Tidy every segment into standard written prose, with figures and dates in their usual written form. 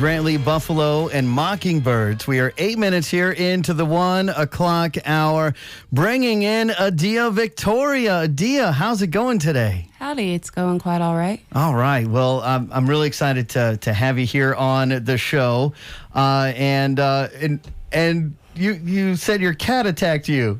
Grantley, Buffalo, and Mockingbirds. We are 8 minutes here into the 1 o'clock hour, bringing in Adia Victoria. Adia, how's it going today? Howdy, it's going quite all right. All right. Well, I'm really excited to have you here on the show. And you said your cat attacked you.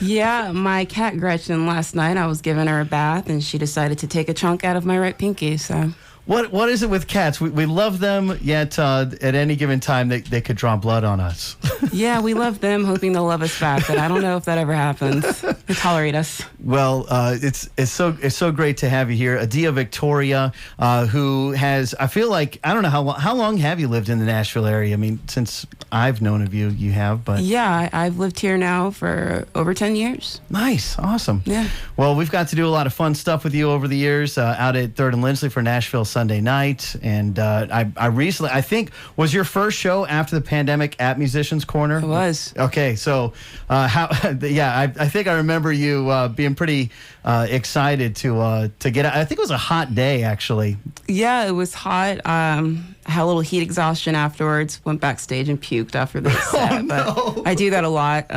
Yeah, my cat Gretchen last night, I was giving her a bath, and she decided to take a chunk out of my right pinky, so... What is it with cats? We love them, yet at any given time they could draw blood on us. Yeah, we love them, hoping they'll love us back, but I don't know if that ever happens. They tolerate us. Well, it's so great to have you here, Adia Victoria, who has, I feel like, I don't know how long have you lived in the Nashville area? I mean, since I've known of you, you have, but yeah, I've lived here now for over 10 years. Nice, awesome. Yeah. Well, we've got to do a lot of fun stuff with you over the years, out at 3rd and Lindsley for Nashville Sunday night, and I recently, I think, was your first show after the pandemic at Musicians Corner? It was. Okay, so I think I remember you being pretty excited to get out. I think it was a hot day, actually. Yeah, it was hot. I had a little heat exhaustion afterwards, went backstage and puked after the set, but I do that a lot.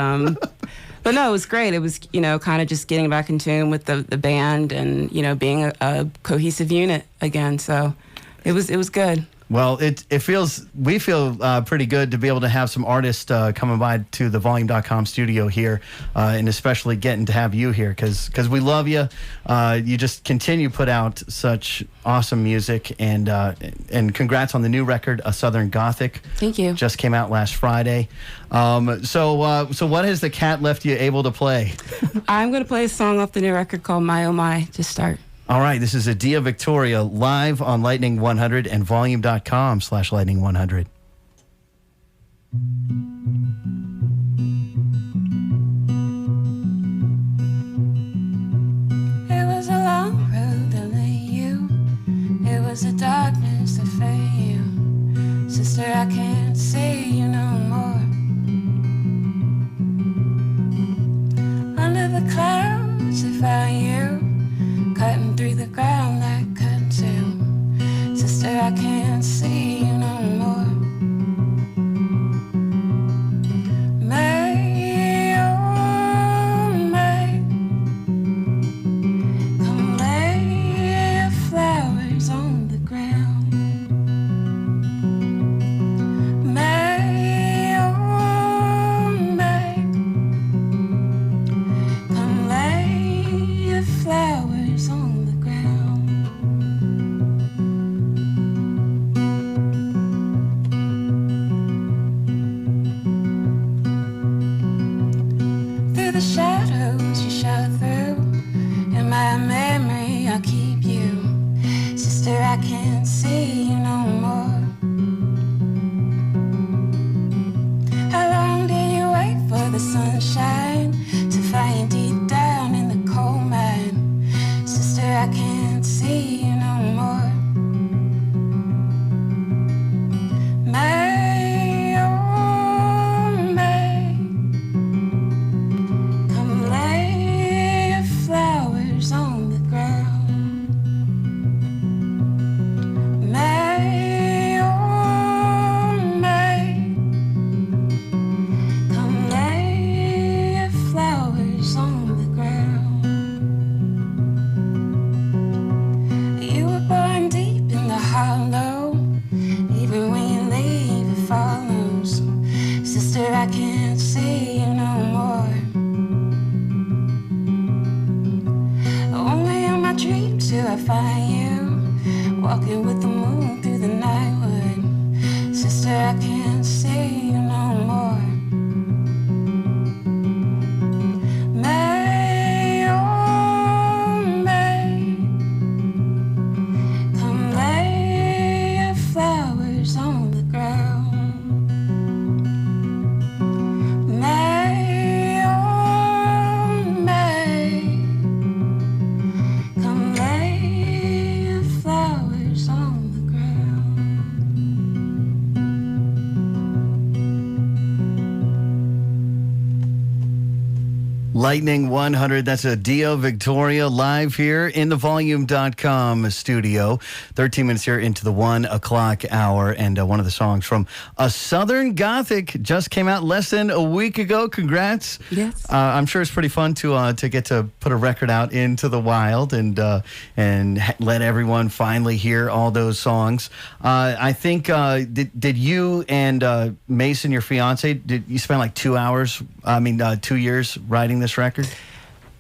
But no, it was great. It was, kind of just getting back in tune with the band and, being a cohesive unit again. So it was good. Well, we feel pretty good to be able to have some artists coming by to the volume.com studio here, and especially getting to have you here because we love you. You just continue to put out such awesome music, and congrats on the new record, A Southern Gothic. Thank you. Just came out last Friday. So what has the cat left you able to play? I'm going to play a song off the new record called My Oh My to start. All right, this is Adia Victoria live on Lightning 100 and volume.com/Lightning 100. It was a long road that led you. It was a darkness that fed you. Sister, I can't see you no more. Under the clouds, I found you. Cutting through the ground like cutting too. Sister, I can't see you no more. May, oh May, come lay your flowers on the ground. May, oh May, come lay your flowers on the ground. Through the shadows you shot through, in my memory I'll keep you. Sister, I can't see you no more. How long did you wait for the sunshine to find you deep down in the coal mine? Sister, I can't see you no more. May, oh May, come lay your flowers on the ground. May, oh May, come lay your flowers on the ground. You were born deep in the hollow. Even when you leave, it follows. Sister, I can't see you no more. Only in my dreams do I find you, walking with the moon through the night wood. Sister, I can't see you no more. May, oh May, come lay your flowers on the ground. May, oh May, come lay your flowers on the ground. Lightning 100, that's Adia Victoria live here in the volume.com studio. 13 minutes here into the 1 o'clock hour. And one of the songs from A Southern Gothic just came out less than a week ago. Congrats. Yes. I'm sure it's pretty fun to get to put a record out into the wild and let everyone finally hear all those songs. I think, did you and Mason, your fiance, did you spend like 2 years writing this record?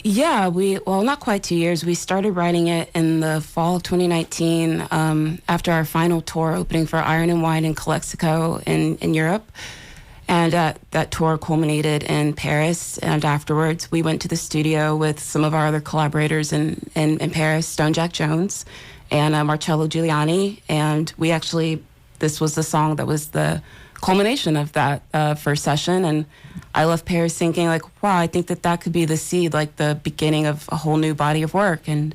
Yeah, well, not quite 2 years. We started writing it in the fall of 2019 after our final tour opening for Iron and Wine in Calexico in Europe. And that tour culminated in Paris. And afterwards, we went to the studio with some of our other collaborators in Paris, Stone Jack Jones and Marcello Giuliani. And this was the song that was the culmination of that first session. And I left Paris thinking like, wow, I think that could be the seed, like the beginning of a whole new body of work. And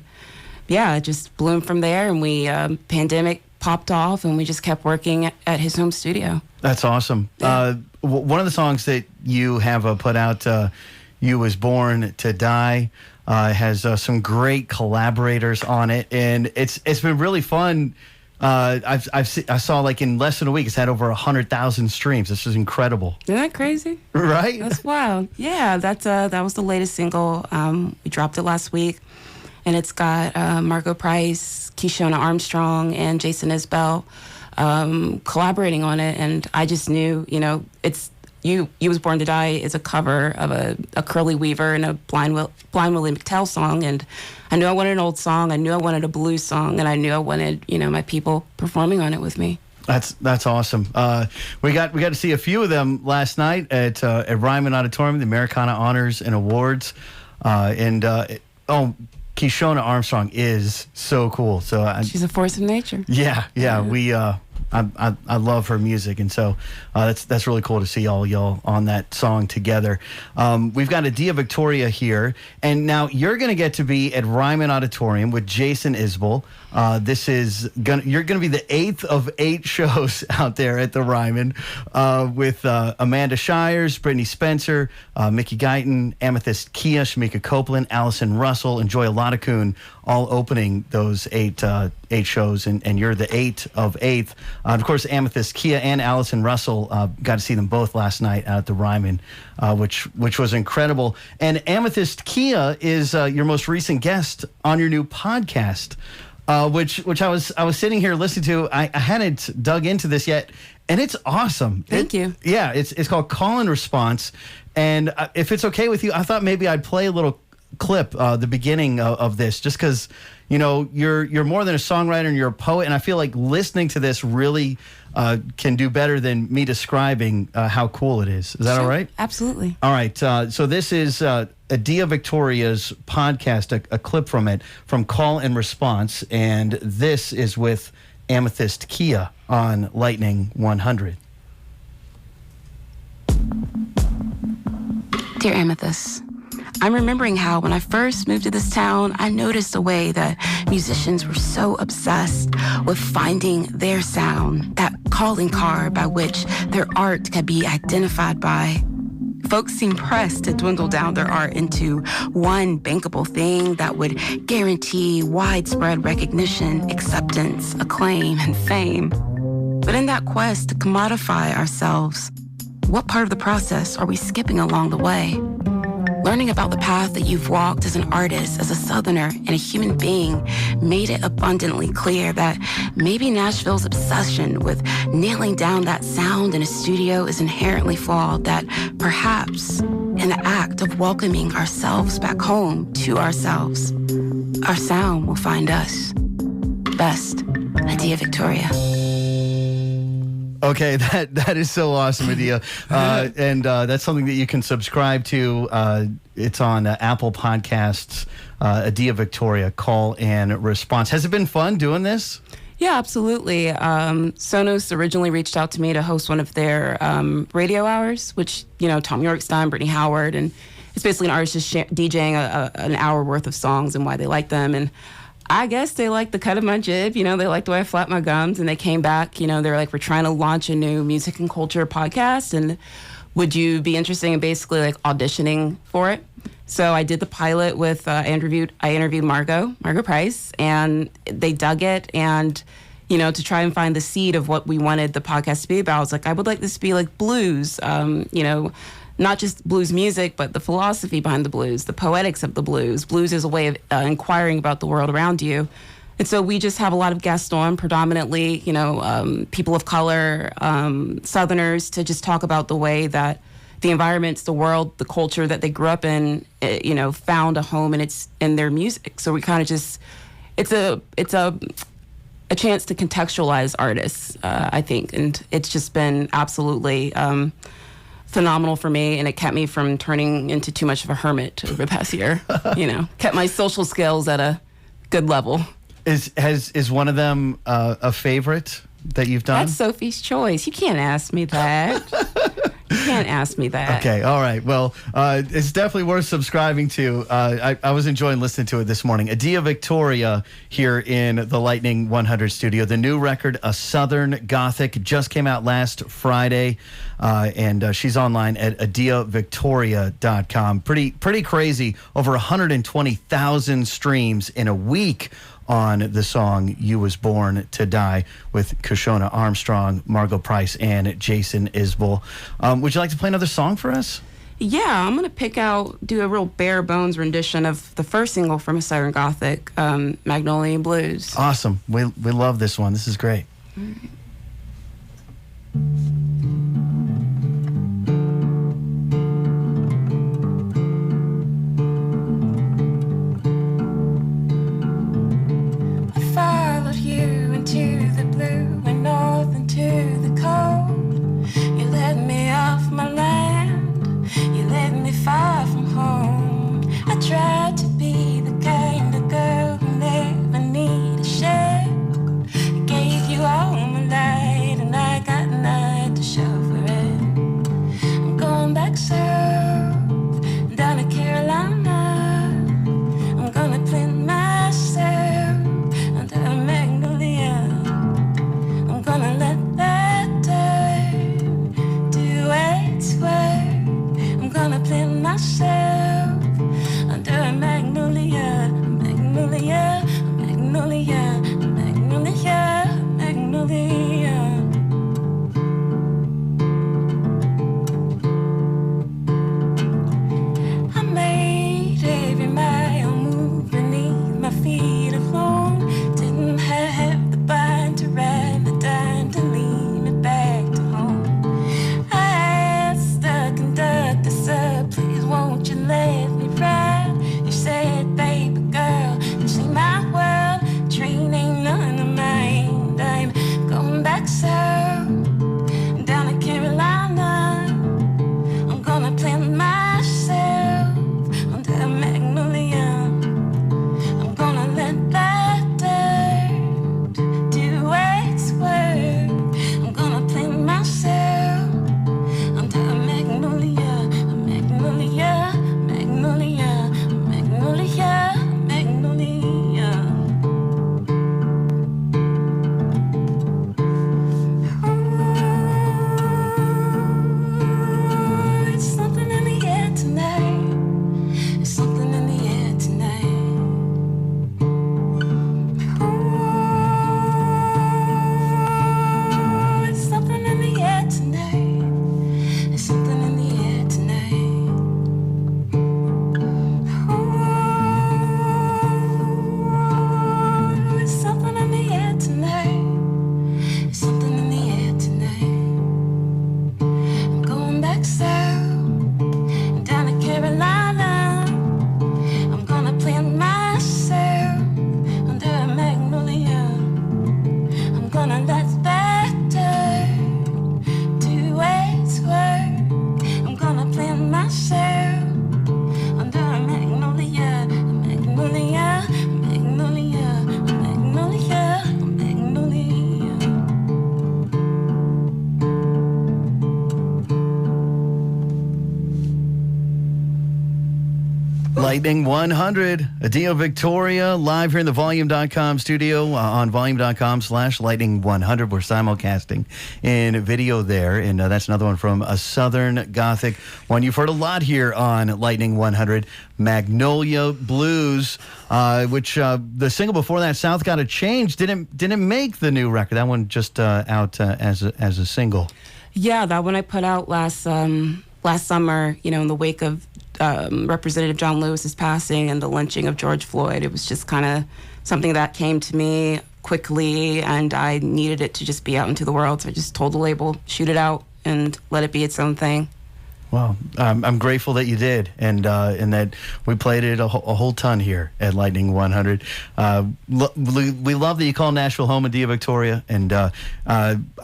yeah, it just bloomed from there. And we, pandemic popped off and we just kept working at his home studio. That's awesome. Yeah. One of the songs that you have put out, You Was Born to Die, has some great collaborators on it. And it's been really fun. I saw like in less than a week, it's had over 100,000 streams. This is incredible. Isn't that crazy? Right? That's wild. Yeah, that was the latest single. We dropped it last week, and it's got Margot Price, Keishona Armstrong, and Jason Isbell collaborating on it. And I just knew, it's You Was Born to Die is a cover of a Curly Weaver and a Blind Willie McTell song. And I knew I wanted an old song. I knew I wanted a blues song. And I knew I wanted, my people performing on it with me. That's awesome. We got to see a few of them last night at Ryman Auditorium, the Americana Honors and Awards. Keishona Armstrong is so cool. So she's a force of nature. Yeah. We I love her music, and so that's really cool to see all y'all on that song together. We've got Adia Victoria here, and now you're going to get to be at Ryman Auditorium with Jason Isbell. You're going to be the 8th of 8 shows out there at the Ryman with Amanda Shires, Brittany Spencer, Mickey Guyton, Amethyst Kia, Shamika Copeland, Allison Russell, and Joy Loticoon, all opening those 8 shows, and you're the 8th of 8th. Of course, Amethyst Kia and Allison Russell, got to see them both last night out at the Ryman, which was incredible. And Amethyst Kia is your most recent guest on your new podcast. Which I was sitting here listening to. I hadn't dug into this yet, and it's awesome. Thank you. Yeah, it's called Call and Response, and if it's okay with you, I thought maybe I'd play a little clip, the beginning of this, just because you're more than a songwriter and you're a poet, and I feel like listening to this really can do better than me describing how cool it is. Is that all right? Absolutely. All right. So this is Adia Victoria's podcast, a clip from it, from Call and Response, and this is with Amethyst Kia on Lightning 100. Dear Amethyst, I'm remembering how when I first moved to this town, I noticed the way that musicians were so obsessed with finding their sound, that calling card by which their art could be identified by. Folks seemed pressed to dwindle down their art into one bankable thing that would guarantee widespread recognition, acceptance, acclaim, and fame. But in that quest to commodify ourselves, what part of the process are we skipping along the way? Learning about the path that you've walked as an artist, as a Southerner, and a human being made it abundantly clear that maybe Nashville's obsession with nailing down that sound in a studio is inherently flawed, that perhaps in the act of welcoming ourselves back home to ourselves, our sound will find us. Best, Adia Victoria. Okay, that is so awesome, Adia. And that's something that you can subscribe to. It's on Apple Podcasts, Adia Victoria, Call and Response. Has it been fun doing this? Yeah, absolutely. Sonos originally reached out to me to host one of their radio hours, which, Tom Yorkstein, Brittany Howard, and it's basically an artist just DJing an hour worth of songs and why they like them. And I guess they liked the cut of my jib, they liked the way I flap my gums, and they came back, they were like, we're trying to launch a new music and culture podcast, and would you be interested in basically like auditioning for it? So I did the pilot with, I interviewed Margot Price, and they dug it. And, you know, to try and find the seed of what we wanted the podcast to be about, I was like, I would like this to be like blues, you know, not just blues music, but the philosophy behind the blues, the poetics of the blues. Blues is a way of inquiring about the world around you. And so we just have a lot of guests on, predominantly, you know, people of color, Southerners, to just talk about the way that the environments, the world, the culture that they grew up in, you know, found a home in their music. So we kind of just, it's a chance to contextualize artists, I think. And it's just been absolutely phenomenal for me, and it kept me from turning into too much of a hermit over the past year. You know, kept my social skills at a good level. Is one of them a favorite that you've done? That's Sophie's choice. You can't ask me that. You can't ask me that. Okay, all right. Well, it's definitely worth subscribing to. I was enjoying listening to it this morning. Adia Victoria here in the Lightning 100 studio. The new record, A Southern Gothic, just came out last Friday, and she's online at adiavictoria.com. Pretty crazy. Over 120,000 streams in a week on the song You Was Born to Die with Kashona Armstrong, Margot Price, and Jason Isbell. Would you like to play another song for us? Yeah, I'm going to do a real bare bones rendition of the first single from A Southern Gothic, Magnolia Blues. Awesome. We love this one. This is great. All right. Followed you into the blue and north into the cold. You led me off my land, you led me far from home. I tried to be the kind of girl who never need a share. I gave you all my light and I got nothing. Lightning 100, Adia Victoria, live here in the Volume.com studio on Volume.com/Lightning 100. We're simulcasting in video there, and that's another one from a Southern Gothic one you've heard a lot here on Lightning 100, Magnolia Blues, which the single before that, South Gotta Change, didn't make the new record. That one just out as a single. Yeah, that one I put out last summer, in the wake of Representative John Lewis's passing and the lynching of George Floyd. It was just kind of something that came to me quickly, and I needed it to just be out into the world. So I just told the label, shoot it out and let it be its own thing. Well, I'm grateful that you did, and that we played it a whole ton here at Lightning 100. We love that you call Nashville home, Adia Victoria, and I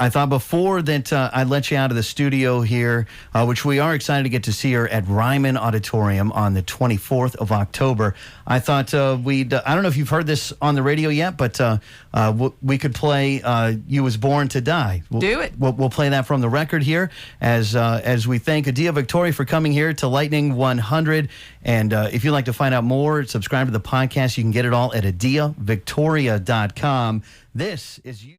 thought before that I'd let you out of the studio here, which we are excited to get to see her at Ryman Auditorium on the 24th of October. I thought we'd, I don't know if you've heard this on the radio yet, but we could play You Was Born to Die. Do it. We'll play that from the record here as we thank Adia Victoria for coming here to Lightning 100. And if you'd like to find out more, subscribe to the podcast. You can get it all at AdiaVictoria.com. This is you.